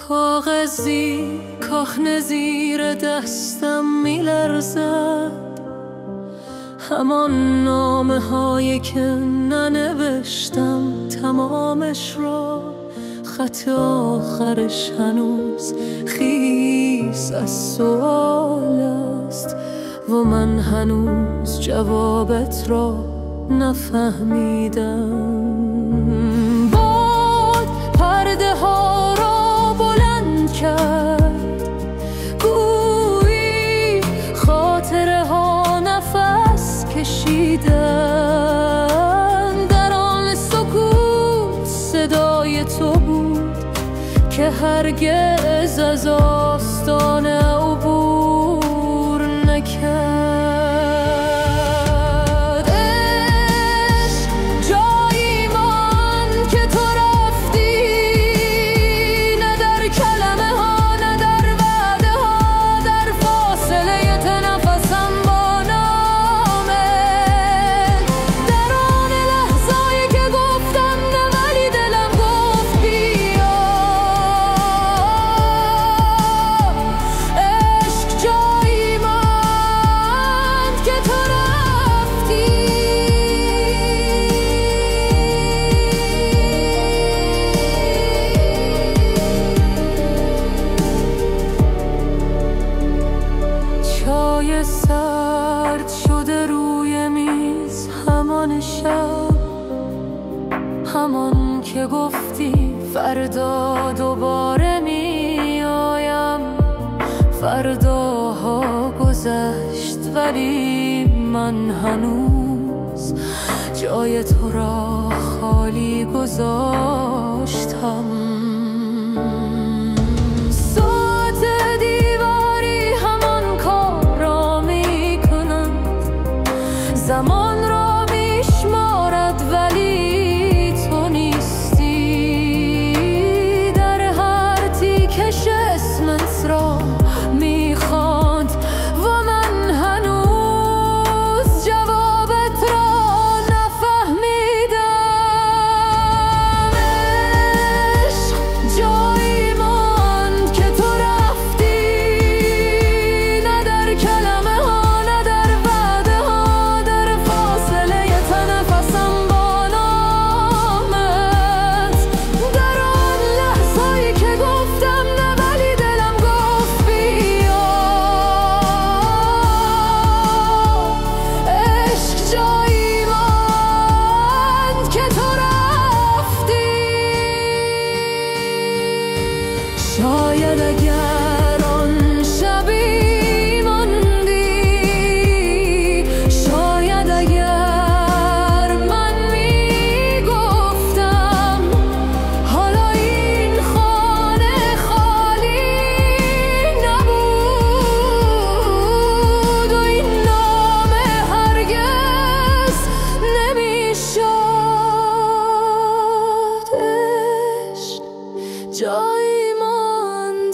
کاغذی کهنه زیر دستم میلرزد، همان نامه هایی که ننوشتم تمامش را، خط آخرش هنوز خیس از سوال است و من هنوز جوابت را نفهمیدم. باد پرده ها را بلند کرد، گویی خاطره ها نفس کشیدن. در آن سکوت صدای تو بود که هرگز از آستانه عبور نکرد. سرد شده روی میز، همان شب، همان که گفتی فردا دوباره میایم. فرداها گذشت ولی من هنوز جای تو را خالی گذاشتم. زمان را میشمارد ولی تو نیستی. در هر تیکش اسمت را میخواند و من هنوز جوابت را نفهمیدم. عشق جایی ماند که تو رفتی، نه در کلمه ها نه در وعده ها، شاید اگر آن شبی ماندی، شاید اگر من میگفتم حالا این خانه خالی نبود و این نامه هرگز نمیشد. عشق جایی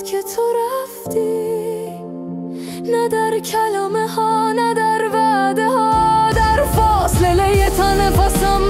که تو رفتی، نه در کلمه ها نه در وعده ها، در فاصله تا نفسم